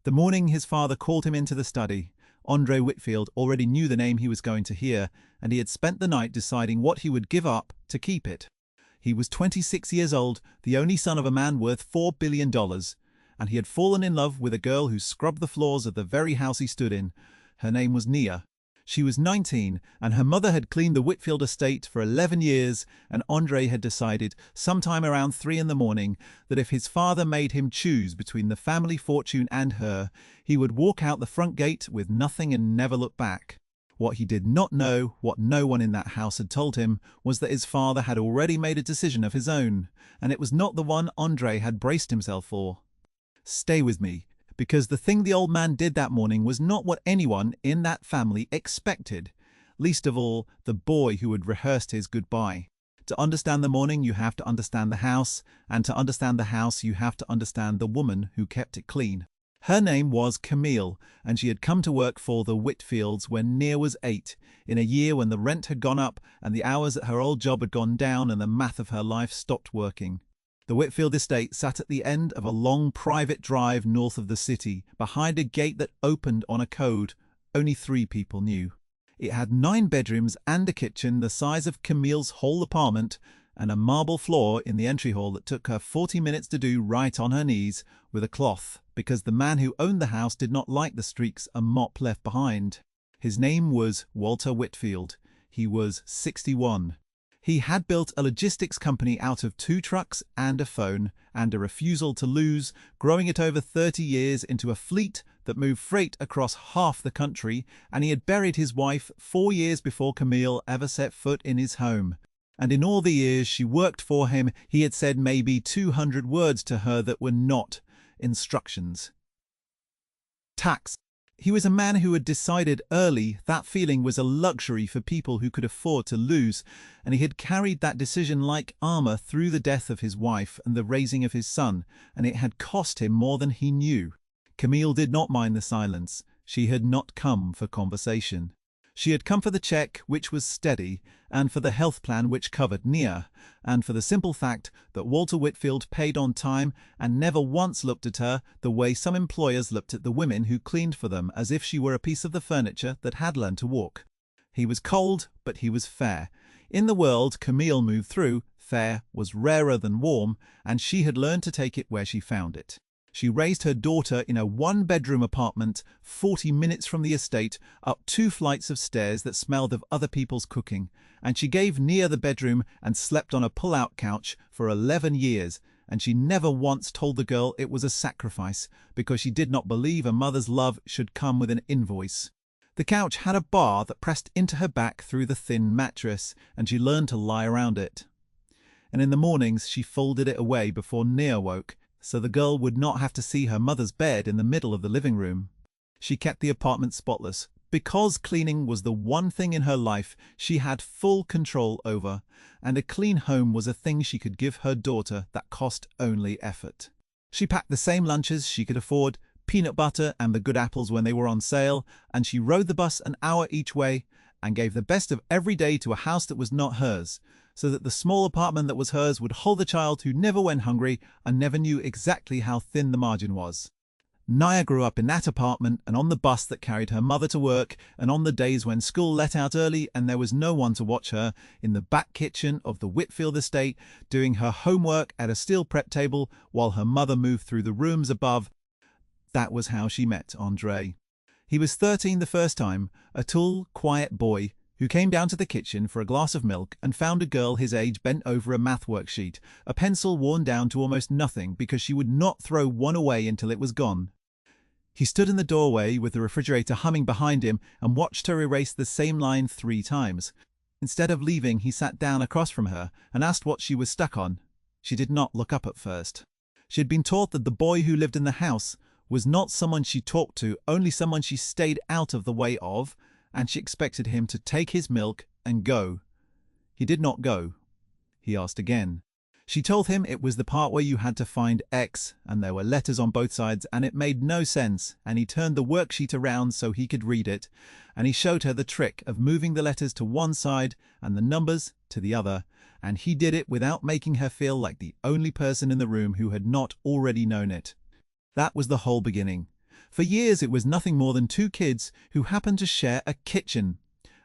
The morning his father called him into the study, Andre Whitfield already knew the name he was going to hear, and he had spent the night deciding what he would give up to keep it. He was 26 years old, the only son of a man worth $4 billion, and he had fallen in love with a girl who scrubbed the floors of the very house he stood in. Her name was Nia. She was 19, and her mother had cleaned the Whitfield estate for 11 years, and Andre had decided, sometime around 3 in the morning, that if his father made him choose between the family fortune and her, he would walk out the front gate with nothing and never look back. What he did not know, what no one in that house had told him, was that his father had already made a decision of his own, and it was not the one Andre had braced himself for. Stay with me, because the thing the old man did that morning was not what anyone in that family expected, least of all the boy who had rehearsed his goodbye. To understand the morning, you have to understand the house, and to understand the house, you have to understand the woman who kept it clean. Her name was Camille, and she had come to work for the Whitfields when Nia was 8, in a year when the rent had gone up and the hours at her old job had gone down and the math of her life stopped working. The Whitfield estate sat at the end of a long private drive north of the city, behind a gate that opened on a code only 3 people knew. It had 9 bedrooms and a kitchen the size of Camille's whole apartment, and a marble floor in the entry hall that took her 40 minutes to do right on her knees with a cloth, because the man who owned the house did not like the streaks a mop left behind. His name was Walter Whitfield. He was 61. He had built a logistics company out of 2 trucks and a phone, and a refusal to lose, growing it over 30 years into a fleet that moved freight across half the country, and he had buried his wife 4 years before Camille ever set foot in his home. And in all the years she worked for him, he had said maybe 200 words to her that were not instructions. Tax. He was a man who had decided early that feeling was a luxury for people who could afford to lose, and he had carried that decision like armor through the death of his wife and the raising of his son, and it had cost him more than he knew. Camille did not mind the silence. She had not come for conversation. She had come for the check, which was steady, and for the health plan which covered Nia, and for the simple fact that Walter Whitfield paid on time and never once looked at her the way some employers looked at the women who cleaned for them, as if she were a piece of the furniture that had learned to walk. He was cold, but he was fair. In the world Camille moved through, fair was rarer than warm, and she had learned to take it where she found it. She raised her daughter in a 1-bedroom apartment 40 minutes from the estate, up 2 flights of stairs that smelled of other people's cooking, and she gave Nia the bedroom and slept on a pull-out couch for 11 years, and she never once told the girl it was a sacrifice, because she did not believe a mother's love should come with an invoice. The couch had a bar that pressed into her back through the thin mattress, and she learned to lie around it. And in the mornings she folded it away before Nia woke, so the girl would not have to see her mother's bed in the middle of the living room. She kept the apartment spotless. Because cleaning was the one thing in her life she had full control over, and a clean home was a thing she could give her daughter that cost only effort. She packed the same lunches she could afford, peanut butter and the good apples when they were on sale, and she rode the bus an hour each way, and gave the best of every day to a house that was not hers, so that the small apartment that was hers would hold a child who never went hungry and never knew exactly how thin the margin was. Nia grew up in that apartment and on the bus that carried her mother to work, and on the days when school let out early and there was no one to watch her, in the back kitchen of the Whitfield estate, doing her homework at a steel prep table while her mother moved through the rooms above. That was how she met Andre. He was 13 the first time, a tall, quiet boy who came down to the kitchen for a glass of milk and found a girl his age bent over a math worksheet, a pencil worn down to almost nothing because she would not throw one away until it was gone. He stood in the doorway with the refrigerator humming behind him and watched her erase the same line 3 times. Instead of leaving, he sat down across from her and asked what she was stuck on. She did not look up at first. She had been taught that the boy who lived in the house was not someone she talked to, only someone she stayed out of the way of, and she expected him to take his milk and go. He did not go. He asked again. She told him it was the part where you had to find X, and there were letters on both sides, and it made no sense, and he turned the worksheet around so he could read it, and he showed her the trick of moving the letters to one side and the numbers to the other, and he did it without making her feel like the only person in the room who had not already known it. That was the whole beginning. For years it was nothing more than two kids who happened to share a kitchen.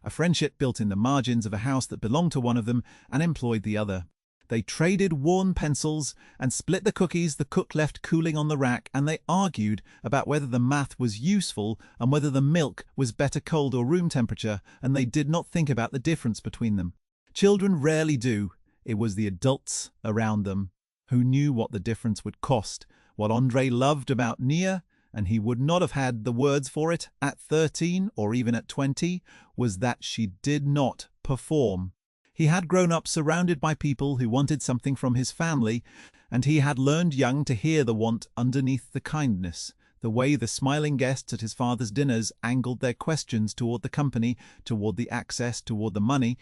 A friendship built in the margins of a house that belonged to one of them and employed the other. They traded worn pencils and split the cookies the cook left cooling on the rack, and they argued about whether the math was useful and whether the milk was better cold or room temperature, and they did not think about the difference between them. Children rarely do. It was the adults around them who knew what the difference would cost. What Andre loved about Nia, and he would not have had the words for it at 13 or even at 20, was that she did not perform. He had grown up surrounded by people who wanted something from his family, and he had learned young to hear the want underneath the kindness, the way the smiling guests at his father's dinners angled their questions toward the company, toward the access, toward the money.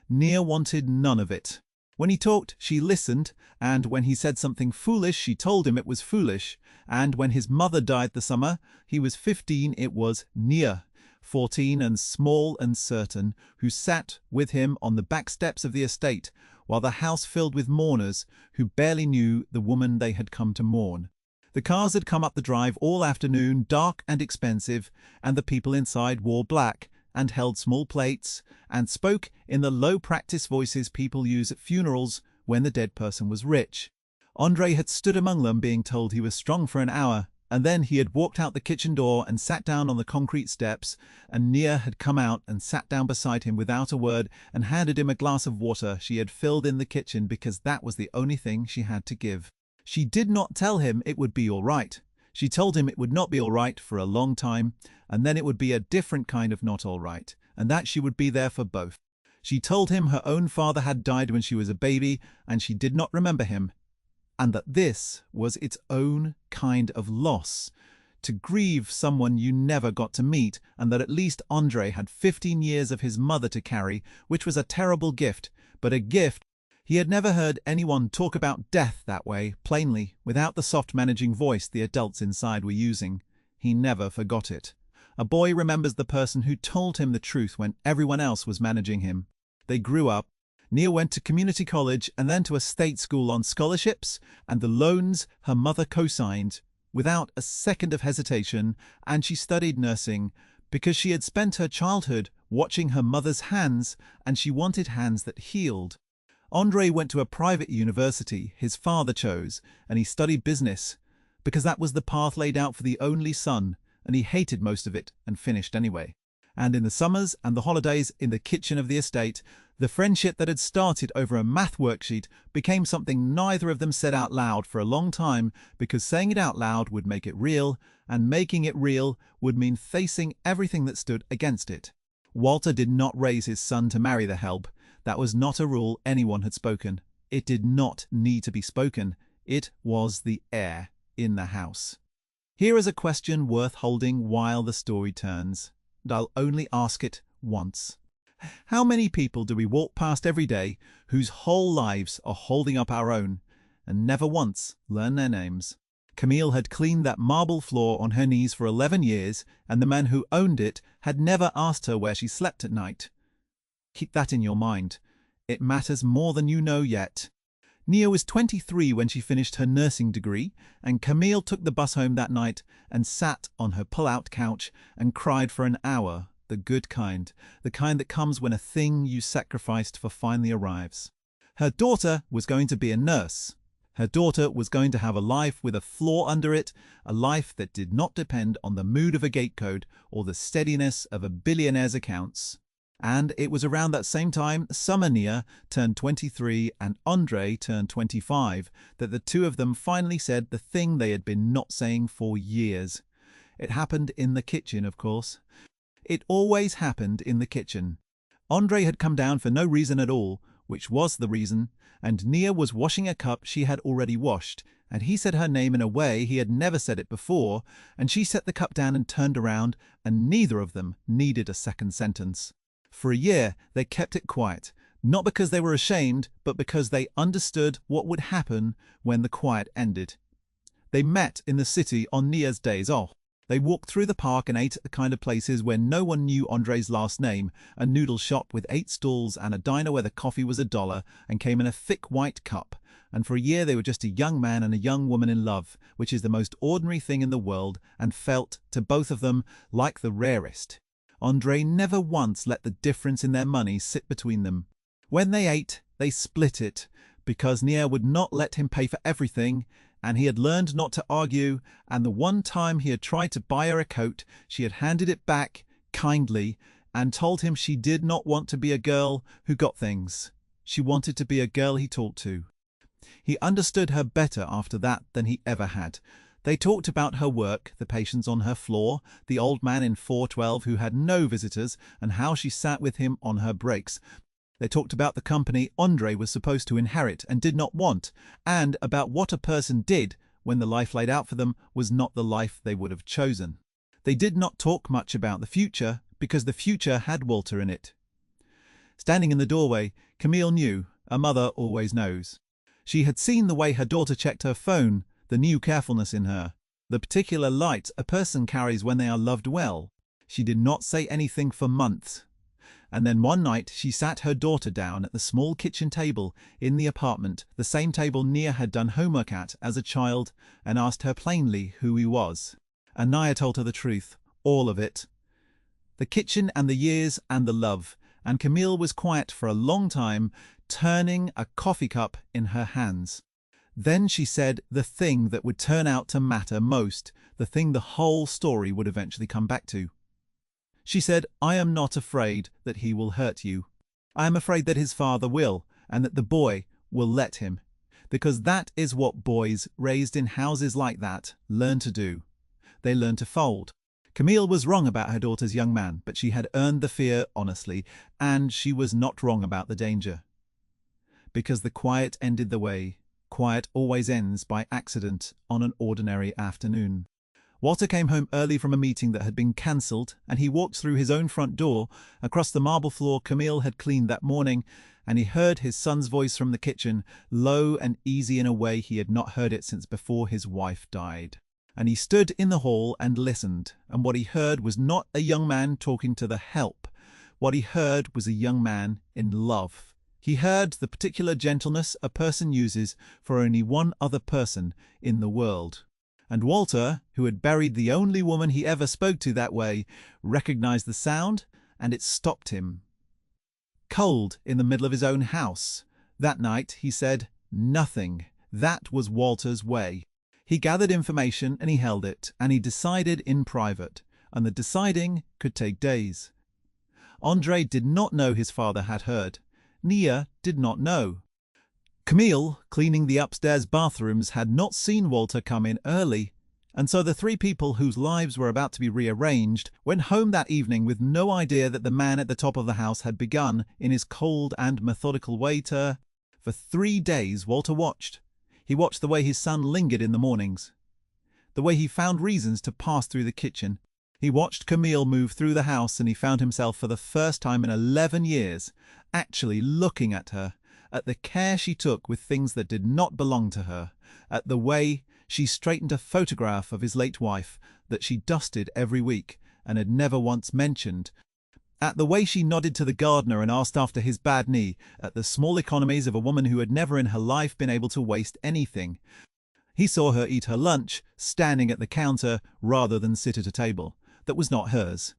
Nia wanted none of it. When he talked, she listened, and when he said something foolish, she told him it was foolish. And when his mother died the summer he was 15, it was Nia, 14 and small and certain, who sat with him on the back steps of the estate, while the house filled with mourners who barely knew the woman they had come to mourn. The cars had come up the drive all afternoon, dark and expensive, and the people inside wore black and held small plates and spoke in the low-practice voices people use at funerals when the dead person was rich. Andre had stood among them being told he was strong for an hour, and then he had walked out the kitchen door and sat down on the concrete steps, and Nia had come out and sat down beside him without a word and handed him a glass of water she had filled in the kitchen because that was the only thing she had to give. She did not tell him it would be all right. She told him it would not be all right for a long time, and then it would be a different kind of not all right, and that she would be there for both. She told him her own father had died when she was a baby, and she did not remember him, and that this was its own kind of loss, to grieve someone you never got to meet, and that at least Andre had 15 years of his mother to carry, which was a terrible gift, but a gift. He had never heard anyone talk about death that way, plainly, without the soft managing voice the adults inside were using. He never forgot it. A boy remembers the person who told him the truth when everyone else was managing him. They grew up. Nia went to community college and then to a state school on scholarships and the loans her mother co-signed without a second of hesitation, and she studied nursing because she had spent her childhood watching her mother's hands, and she wanted hands that healed. Andre went to a private university his father chose, and he studied business because that was the path laid out for the only son, and he hated most of it and finished anyway. And in the summers and the holidays in the kitchen of the estate, the friendship that had started over a math worksheet became something neither of them said out loud for a long time, because saying it out loud would make it real, and making it real would mean facing everything that stood against it. Walter did not raise his son to marry the help. That was not a rule anyone had spoken. It did not need to be spoken. It was the heir in the house. Here is a question worth holding while the story turns, and I'll only ask it once. How many people do we walk past every day whose whole lives are holding up our own and never once learn their names? Camille had cleaned that marble floor on her knees for 11 years, and the man who owned it had never asked her where she slept at night. Keep that in your mind. It matters more than you know yet. Nia was 23 when she finished her nursing degree, and Camille took the bus home that night and sat on her pull-out couch and cried for an hour, the good kind, the kind that comes when a thing you sacrificed for finally arrives. Her daughter was going to be a nurse. Her daughter was going to have a life with a floor under it, a life that did not depend on the mood of a gatecode or the steadiness of a billionaire's accounts. And it was around that same time Summer Nia turned 23 and Andre turned 25 that the two of them finally said the thing they had been not saying for years. It happened in the kitchen, of course. It always happened in the kitchen. Andre had come down for no reason at all, which was the reason, and Nia was washing a cup she had already washed, and he said her name in a way he had never said it before, and she set the cup down and turned around, and neither of them needed a second sentence. For a year they kept it quiet, not because they were ashamed, but because they understood what would happen when the quiet ended. They met in the city on Nia's days off. They walked through the park and ate at the kind of places where no one knew Andre's last name, a noodle shop with 8 stalls and a diner where the coffee was $1 and came in a thick white cup, and for a year they were just a young man and a young woman in love, which is the most ordinary thing in the world and felt, to both of them, like the rarest. André never once let the difference in their money sit between them. When they ate, they split it, because Nia would not let him pay for everything, and he had learned not to argue, and the one time he had tried to buy her a coat, she had handed it back, kindly, and told him she did not want to be a girl who got things. She wanted to be a girl he talked to. He understood her better after that than he ever had. They talked about her work, the patients on her floor, the old man in 412 who had no visitors, and how she sat with him on her breaks. They talked about the company André was supposed to inherit and did not want, and about what a person did when the life laid out for them was not the life they would have chosen. They did not talk much about the future, because the future had Walter in it. Standing in the doorway, Camille knew, a mother always knows. She had seen the way her daughter checked her phone, the new carefulness in her, the particular light a person carries when they are loved well. She did not say anything for months. And then one night she sat her daughter down at the small kitchen table in the apartment, the same table Nia had done homework at as a child, and asked her plainly who he was. And Nia told her the truth, all of it. The kitchen and the years and the love, and Camille was quiet for a long time, turning a coffee cup in her hands. Then she said the thing that would turn out to matter most, the thing the whole story would eventually come back to. She said, "I am not afraid that he will hurt you. I am afraid that his father will, and that the boy will let him, because that is what boys raised in houses like that learn to do. They learn to fold." Camille was wrong about her daughter's young man, but she had earned the fear honestly, and she was not wrong about the danger. Because the quiet ended the way quiet always ends by accident on an ordinary afternoon. Walter came home early from a meeting that had been cancelled, and he walked through his own front door, across the marble floor Camille had cleaned that morning, and he heard his son's voice from the kitchen, low and easy in a way he had not heard it since before his wife died. And he stood in the hall and listened, and what he heard was not a young man talking to the help. What he heard was a young man in love. He heard the particular gentleness a person uses for only one other person in the world. And Walter, who had buried the only woman he ever spoke to that way, recognized the sound, and it stopped him. Cold in the middle of his own house. That night he said nothing. That was Walter's way. He gathered information and he held it, and he decided in private, and the deciding could take days. André did not know his father had heard. Nia did not know. Camille, cleaning the upstairs bathrooms, had not seen Walter come in early, and so the three people whose lives were about to be rearranged went home that evening with no idea that the man at the top of the house had begun, in his cold and methodical way, to... For 3 days Walter watched. He watched the way his son lingered in the mornings, the way he found reasons to pass through the kitchen. He watched Camille move through the house, and he found himself for the first time in 11 years actually looking at her, at the care she took with things that did not belong to her, at the way she straightened a photograph of his late wife that she dusted every week and had never once mentioned, at the way she nodded to the gardener and asked after his bad knee, at the small economies of a woman who had never in her life been able to waste anything. He saw her eat her lunch, standing at the counter rather than sit at a table that was not hers.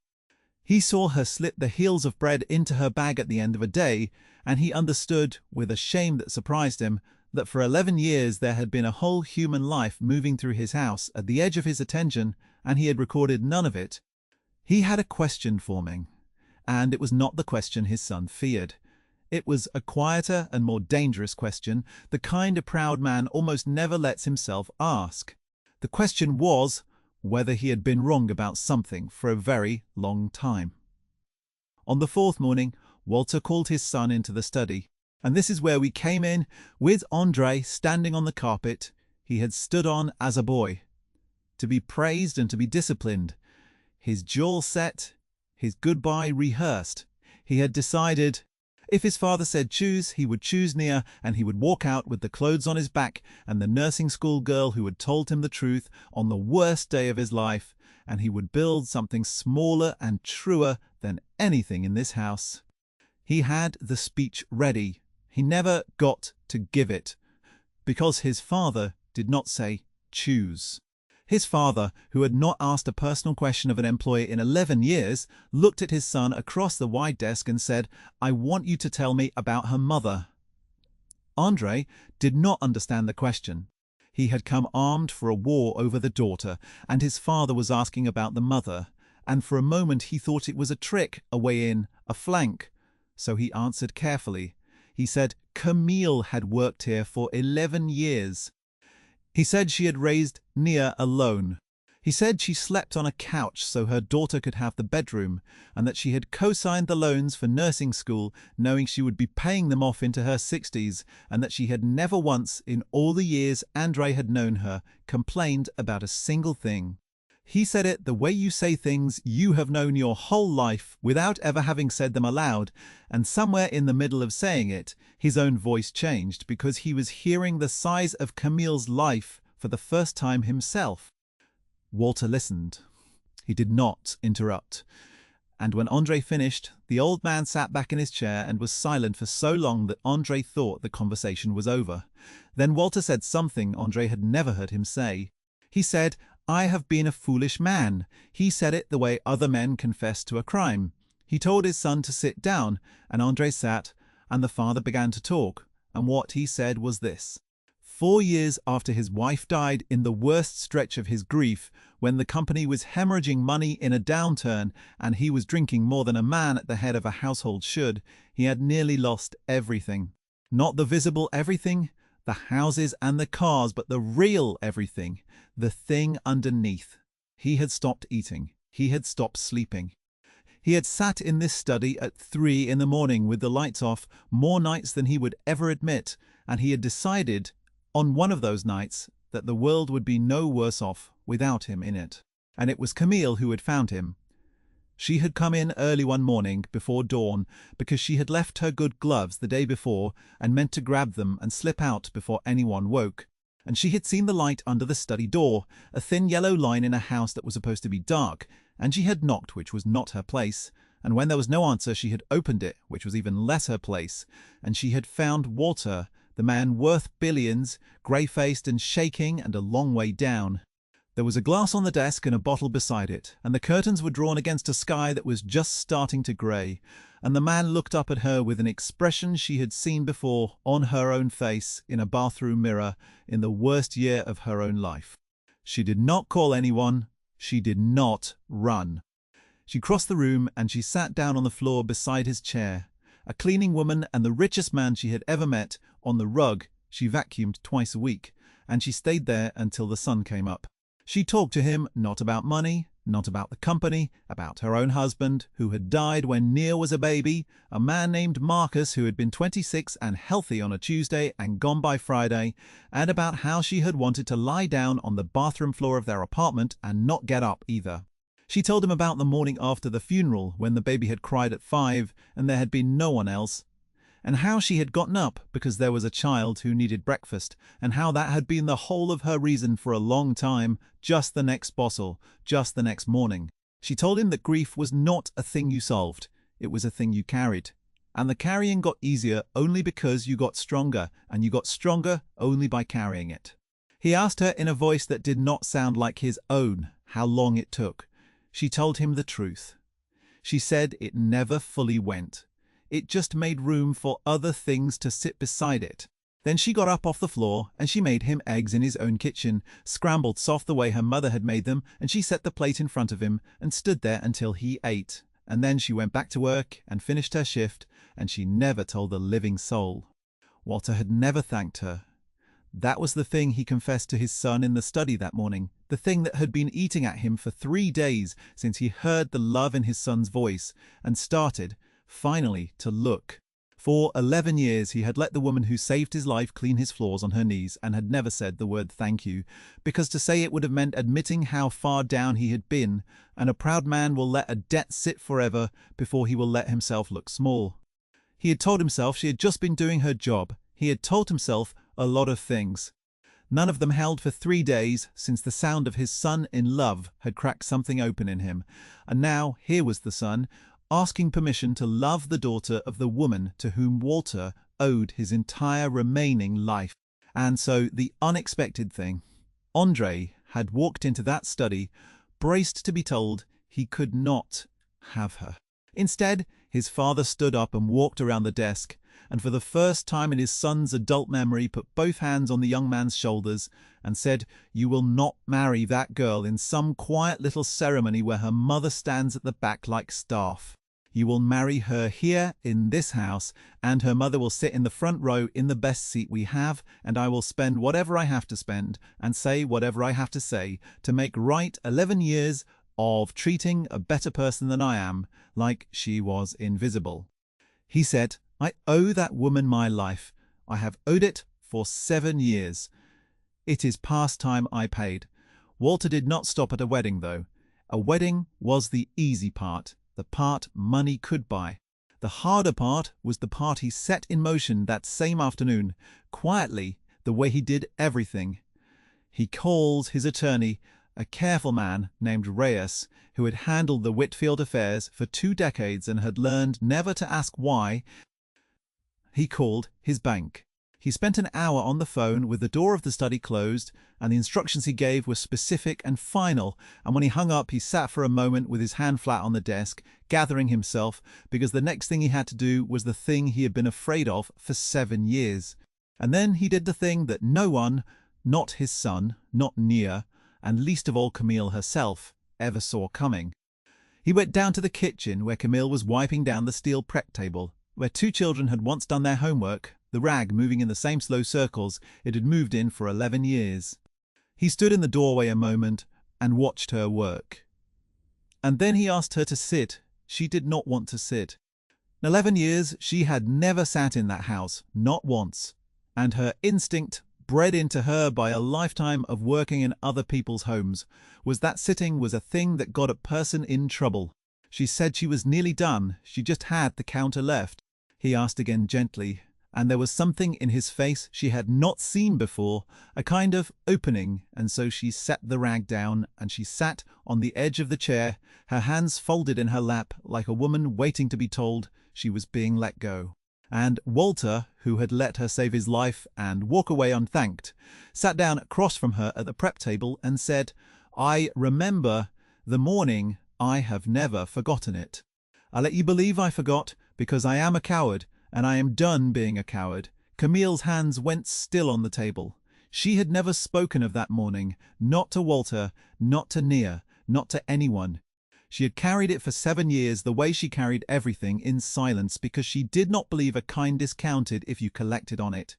He saw her slip the heels of bread into her bag at the end of a day, and he understood, with a shame that surprised him, that for 11 years there had been a whole human life moving through his house at the edge of his attention, and he had recorded none of it. He had a question forming, and it was not the question his son feared. It was a quieter and more dangerous question, the kind a proud man almost never lets himself ask. The question was whether he had been wrong about something for a very long time. On the 4th morning, Walter called his son into the study, and this is where we came in, with André standing on the carpet he had stood on as a boy, to be praised and to be disciplined, his jaw set, his goodbye rehearsed. He had decided, if his father said choose, he would choose Nia, and he would walk out with the clothes on his back and the nursing school girl who had told him the truth on the worst day of his life, and he would build something smaller and truer than anything in this house. He had the speech ready. He never got to give it. because his father did not say, choose. His father, who had not asked a personal question of an employee in 11 years, looked at his son across the wide desk and said, I want you to tell me about her mother. Andre did not understand the question. He had come armed for a war over the daughter, and his father was asking about the mother, and for a moment he thought it was a trick, a way in, a flank. So he answered carefully. He said Camille had worked here for 11 years. He said she had raised Nia alone. He said she slept on a couch so her daughter could have the bedroom, and that she had co-signed the loans for nursing school, knowing she would be paying them off into her 60s, and that she had never once, in all the years Andre had known her, complained about a single thing. He said it the way you say things you have known your whole life without ever having said them aloud, and somewhere in the middle of saying it, his own voice changed because he was hearing the size of Camille's life for the first time himself. Walter listened. He did not interrupt. And when Andre finished, the old man sat back in his chair and was silent for so long that Andre thought the conversation was over. Then Walter said something Andre had never heard him say. He said, I have been a foolish man. He said it the way other men confess to a crime. He told his son to sit down, and Andre sat, and the father began to talk, and what he said was this. 4 years after his wife died in the worst stretch of his grief, when the company was hemorrhaging money in a downturn and he was drinking more than a man at the head of a household should, he had nearly lost everything. Not the visible everything, the houses and the cars, but the real everything, the thing underneath. He had stopped eating. He had stopped sleeping. He had sat in this study at 3 in the morning with the lights off more nights than he would ever admit, and he had decided on one of those nights that the world would be no worse off without him in it. And it was Camille who had found him. She had come in early one morning before dawn because she had left her good gloves the day before and meant to grab them and slip out before anyone woke. And she had seen the light under the study door, a thin yellow line in a house that was supposed to be dark, and she had knocked, which was not her place. And when there was no answer, she had opened it, which was even less her place, and she had found Walter, the man worth billions, grey-faced and shaking and a long way down. There was a glass on the desk and a bottle beside it, and the curtains were drawn against a sky that was just starting to grey, and the man looked up at her with an expression she had seen before on her own face in a bathroom mirror in the worst year of her own life. She did not call anyone. She did not run. She crossed the room and she sat down on the floor beside his chair. A cleaning woman and the richest man she had ever met, on the rug she vacuumed twice a week, and she stayed there until the sun came up. She talked to him not about money, not about the company, about her own husband, who had died when Nia was a baby, a man named Marcus who had been 26 and healthy on a Tuesday and gone by Friday, and about how she had wanted to lie down on the bathroom floor of their apartment and not get up either. She told him about the morning after the funeral when the baby had cried at 5 and there had been no one else, and how she had gotten up because there was a child who needed breakfast, and how that had been the whole of her reason for a long time, just the next bottle, just the next morning. She told him that grief was not a thing you solved, it was a thing you carried. And the carrying got easier only because you got stronger, and you got stronger only by carrying it. He asked her in a voice that did not sound like his own how long it took. She told him the truth. She said it never fully went. It just made room for other things to sit beside it. Then she got up off the floor and she made him eggs in his own kitchen, scrambled soft the way her mother had made them, and she set the plate in front of him and stood there until he ate. And then she went back to work and finished her shift, and she never told a living soul. Walter had never thanked her. That was the thing he confessed to his son in the study that morning, the thing that had been eating at him for 3 days since he heard the love in his son's voice and started, finally, to look. For 11 years he had let the woman who saved his life clean his floors on her knees and had never said the word thank you, because to say it would have meant admitting how far down he had been, and a proud man will let a debt sit forever before he will let himself look small. He had told himself she had just been doing her job. He had told himself a lot of things. None of them held for 3 days since the sound of his son in love had cracked something open in him, and now here was the son, asking permission to love the daughter of the woman to whom Walter owed his entire remaining life. And so the unexpected thing, Andre had walked into that study, braced to be told he could not have her. Instead, his father stood up and walked around the desk, and for the first time in his son's adult memory put both hands on the young man's shoulders and said, "You will not marry that girl in some quiet little ceremony where her mother stands at the back like staff. You will marry her here in this house, and her mother will sit in the front row in the best seat we have, and I will spend whatever I have to spend and say whatever I have to say to make right 11 years of treating a better person than I am, like she was invisible." He said, "I owe that woman my life. I have owed it for 7 years. It is past time I paid." Walter did not stop at a wedding, though. A wedding was the easy part, the part money could buy. The harder part was the part he set in motion that same afternoon, quietly, the way he did everything. He called his attorney, a careful man named Reyes, who had handled the Whitfield affairs for 2 decades and had learned never to ask why. He called his bank. He spent an hour on the phone with the door of the study closed, and the instructions he gave were specific and final, and when he hung up he sat for a moment with his hand flat on the desk, gathering himself, because the next thing he had to do was the thing he had been afraid of for 7 years. And then he did the thing that no one, not his son, not Nia, and least of all Camille herself, ever saw coming. He went down to the kitchen where Camille was wiping down the steel prep table, where 2 children had once done their homework, the rag moving in the same slow circles it had moved in for 11 years. He stood in the doorway a moment and watched her work. And then he asked her to sit. She did not want to sit. In 11 years she had never sat in that house, not once, and her instinct, bred into her by a lifetime of working in other people's homes, was that sitting was a thing that got a person in trouble. She said she was nearly done, she just had the counter left. He asked again gently, and there was something in his face she had not seen before, a kind of opening, and so she set the rag down, and she sat on the edge of the chair, her hands folded in her lap like a woman waiting to be told she was being let go. And Walter, who had let her save his life and walk away unthanked, sat down across from her at the prep table and said, "I remember the morning. I have never forgotten it. I let you believe I forgot because I am a coward, and I am done being a coward." Camille's hands went still on the table. She had never spoken of that morning, not to Walter, not to Nia, not to anyone. She had carried it for 7 years the way she carried everything, in silence, because she did not believe a kindness counted if you collected on it.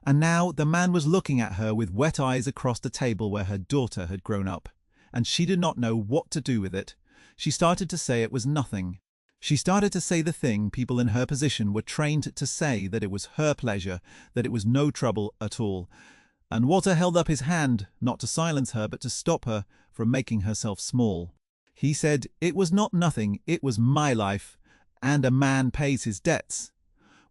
And now the man was looking at her with wet eyes across the table where her daughter had grown up, and she did not know what to do with it. She started to say it was nothing. She started to say the thing people in her position were trained to say, that it was her pleasure, that it was no trouble at all. And Walter held up his hand, not to silence her, but to stop her from making herself small. He said, "It was not nothing, it was my life, and a man pays his debts."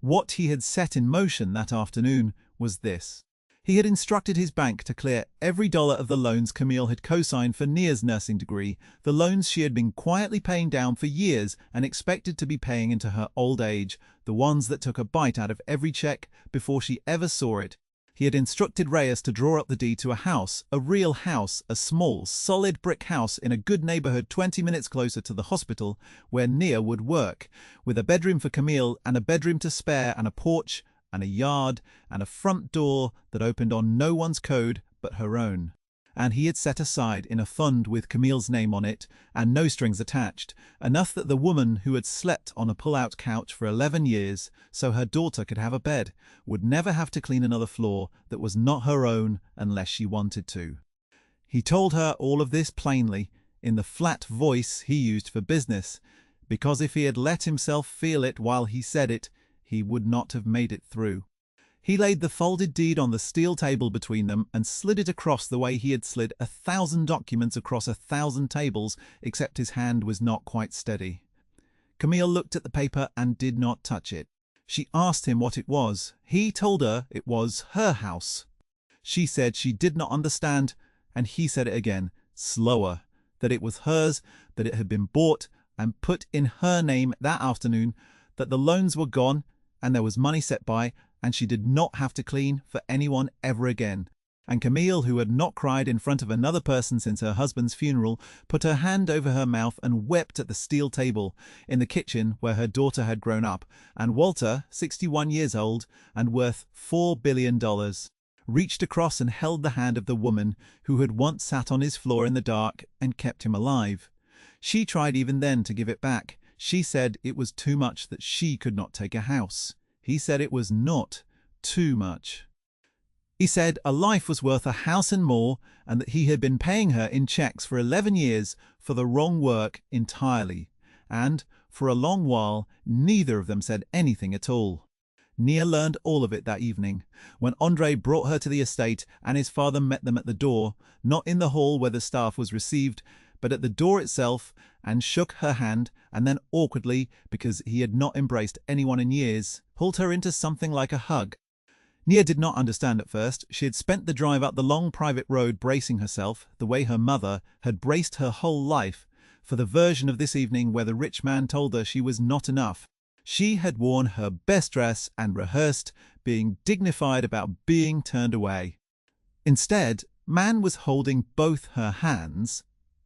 What he had set in motion that afternoon was this. He had instructed his bank to clear every dollar of the loans Camille had co-signed for Nia's nursing degree, the loans she had been quietly paying down for years and expected to be paying into her old age, the ones that took a bite out of every check before she ever saw it. He had instructed Reyes to draw up the deed to a house, a real house, a small, solid brick house in a good neighborhood 20 minutes closer to the hospital where Nia would work, with a bedroom for Camille and a bedroom to spare and a porch and a yard and a front door that opened on no one's code but her own. And he had set aside in a fund with Camille's name on it, and no strings attached, enough that the woman who had slept on a pull-out couch for 11 years, so her daughter could have a bed, would never have to clean another floor that was not her own unless she wanted to. He told her all of this plainly, in the flat voice he used for business, because if he had let himself feel it while he said it, he would not have made it through. He laid the folded deed on the steel table between them and slid it across the way he had slid 1,000 documents across 1,000 tables, except his hand was not quite steady. Camille looked at the paper and did not touch it. She asked him what it was. He told her it was her house. She said she did not understand, and he said it again, slower, that it was hers, that it had been bought and put in her name that afternoon, that the loans were gone, and there was money set by, and she did not have to clean for anyone ever again. And Camille, who had not cried in front of another person since her husband's funeral, put her hand over her mouth and wept at the steel table in the kitchen where her daughter had grown up, and Walter, 61 years old and worth $4 billion, reached across and held the hand of the woman who had once sat on his floor in the dark and kept him alive. She tried even then to give it back. She said it was too much, that she could not take a house. He said it was not too much. He said a life was worth a house and more, and that he had been paying her in checks for 11 years for the wrong work entirely. And, for a long while, neither of them said anything at all. Nia learned all of it that evening, when André brought her to the estate and his father met them at the door, not in the hall where the staff was received, but at the door itself, and shook her hand, and then awkwardly, because he had not embraced anyone in years, pulled her into something like a hug. Nia did not understand at first. She had spent the drive up the long private road bracing herself, the way her mother had braced her whole life, for the version of this evening where the rich man told her she was not enough. She had worn her best dress and rehearsed, being dignified about being turned away. Instead, man was holding both her hands,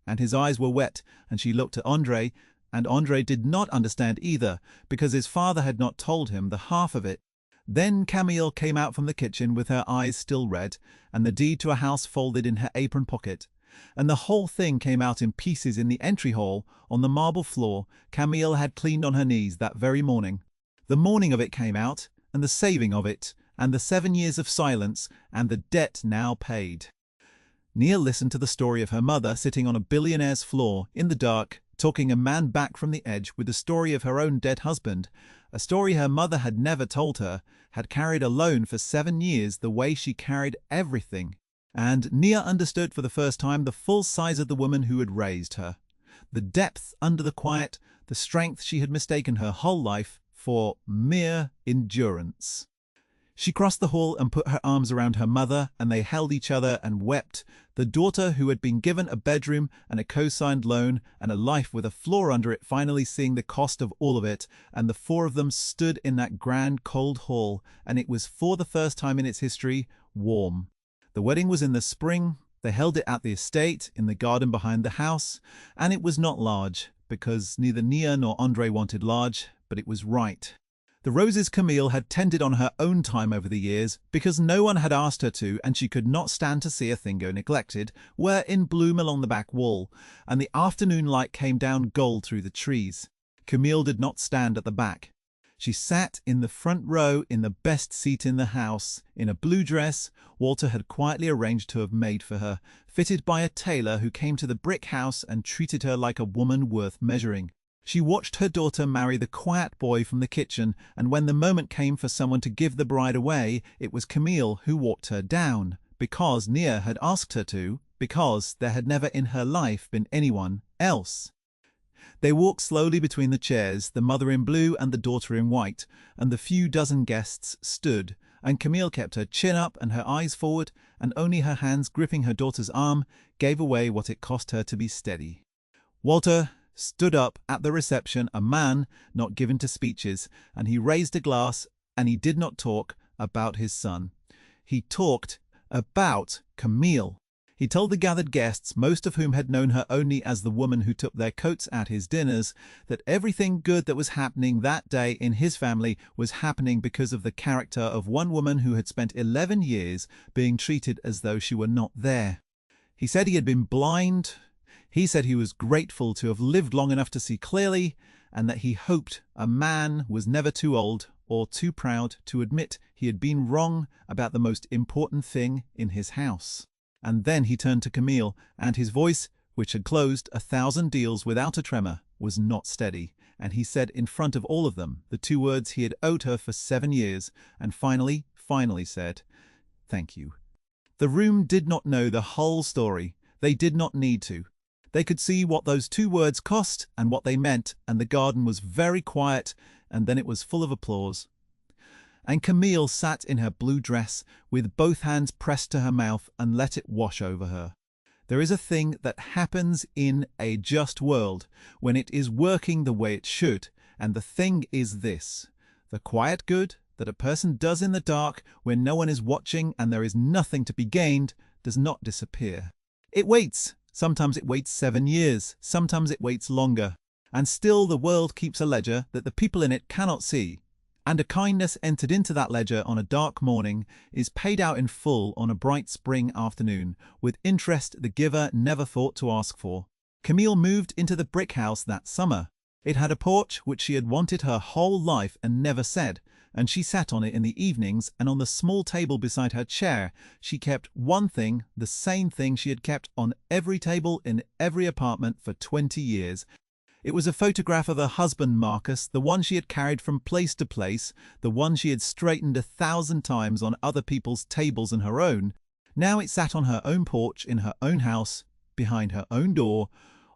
and his eyes were wet, and she looked at André, and André did not understand either, because his father had not told him the half of it. Then Camille came out from the kitchen with her eyes still red, and the deed to a house folded in her apron pocket. And the whole thing came out in pieces in the entry hall, on the marble floor Camille had cleaned on her knees that very morning. The morning of it came out, and the saving of it, and the 7 years of silence, and the debt now paid. Nia listened to the story of her mother sitting on a billionaire's floor, in the dark, talking a man back from the edge with the story of her own dead husband, a story her mother had never told her, had carried alone for 7 years the way she carried everything. And Nia understood for the first time the full size of the woman who had raised her, the depth under the quiet, the strength she had mistaken her whole life for mere endurance. She crossed the hall and put her arms around her mother, and they held each other and wept, the daughter who had been given a bedroom and a co-signed loan and a life with a floor under it finally seeing the cost of all of it, and the four of them stood in that grand cold hall, and it was for the first time in its history warm. The wedding was in the spring. They held it at the estate, in the garden behind the house, and it was not large, because neither Nia nor André wanted large, but it was right. The roses Camille had tended on her own time over the years, because no one had asked her to, and she could not stand to see a thing go neglected, were in bloom along the back wall, and the afternoon light came down gold through the trees. Camille did not stand at the back. She sat in the front row in the best seat in the house, in a blue dress Walter had quietly arranged to have made for her, fitted by a tailor who came to the brick house and treated her like a woman worth measuring. She watched her daughter marry the quiet boy from the kitchen, and when the moment came for someone to give the bride away, it was Camille who walked her down, because Nia had asked her to, because there had never in her life been anyone else. They walked slowly between the chairs, the mother in blue and the daughter in white, and the few dozen guests stood, and Camille kept her chin up and her eyes forward, and only her hands gripping her daughter's arm gave away what it cost her to be steady. Walter stood up at the reception, a man not given to speeches, and he raised a glass, and he did not talk about his son. He talked about Camille. He told the gathered guests, most of whom had known her only as the woman who took their coats at his dinners, that everything good that was happening that day in his family was happening because of the character of one woman who had spent 11 years being treated as though she were not there. He said he had been blind. He said he was grateful to have lived long enough to see clearly, and that he hoped a man was never too old or too proud to admit he had been wrong about the most important thing in his house. And then he turned to Camille, and his voice, which had closed 1,000 deals without a tremor, was not steady, and he said in front of all of them the 2 words he had owed her for 7 years, and finally said, "Thank you." The room did not know the whole story. They did not need to. They could see what those 2 words cost and what they meant, and the garden was very quiet, and then it was full of applause. And Camille sat in her blue dress, with both hands pressed to her mouth, and let it wash over her. There is a thing that happens in a just world when it is working the way it should, and the thing is this: the quiet good, that a person does in the dark when no one is watching and there is nothing to be gained does not disappear. It waits. Sometimes it waits 7 years, sometimes it waits longer. And still the world keeps a ledger that the people in it cannot see. And a kindness entered into that ledger on a dark morning is paid out in full on a bright spring afternoon, with interest the giver never thought to ask for. Camille moved into the brick house that summer. It had a porch which she had wanted her whole life and never said, and she sat on it in the evenings, and on the small table beside her chair she kept one thing, the same thing she had kept on every table in every apartment for 20 years. It was a photograph of her husband Marcus, the one she had carried from place to place, the one she had straightened 1,000 times on other people's tables and her own. Now it sat on her own porch in her own house, behind her own door,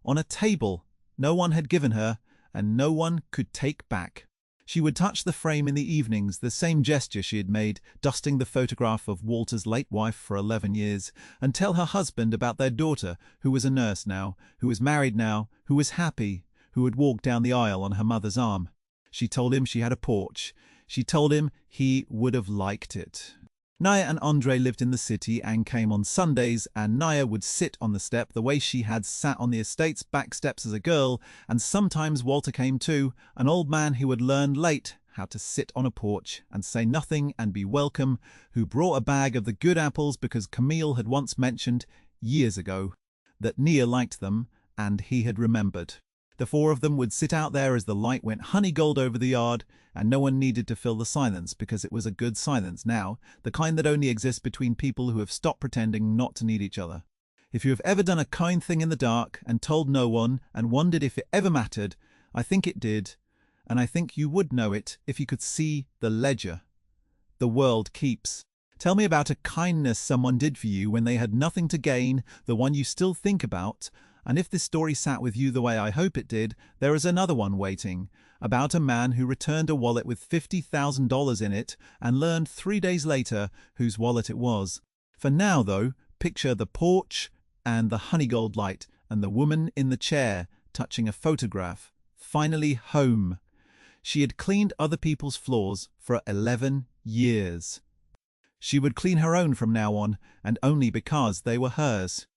on a table no one had given her and no one could take back. She would touch the frame in the evenings, the same gesture she had made, dusting the photograph of Walter's late wife for 11 years, and tell her husband about their daughter, who was a nurse now, who was married now, who was happy, who would walk down the aisle on her mother's arm. She told him she had a porch. She told him he would have liked it. Naya and Andre lived in the city and came on Sundays, and Naya would sit on the step the way she had sat on the estate's back steps as a girl, and sometimes Walter came too, an old man who had learned late how to sit on a porch and say nothing and be welcome, who brought a bag of the good apples because Camille had once mentioned, years ago, that Nia liked them, and he had remembered. The four of them would sit out there as the light went honey-gold over the yard, and no one needed to fill the silence because it was a good silence now, the kind that only exists between people who have stopped pretending not to need each other. If you have ever done a kind thing in the dark and told no one and wondered if it ever mattered, I think it did, and I think you would know it if you could see the ledger the world keeps. Tell me about a kindness someone did for you when they had nothing to gain, the one you still think about. And if this story sat with you the way I hope it did, there is another one waiting, about a man who returned a wallet with $50,000 in it and learned 3 days later whose wallet it was. For now, though, picture the porch and the honeygold light and the woman in the chair touching a photograph. Finally home. She had cleaned other people's floors for 11 years. She would clean her own from now on, and only because they were hers.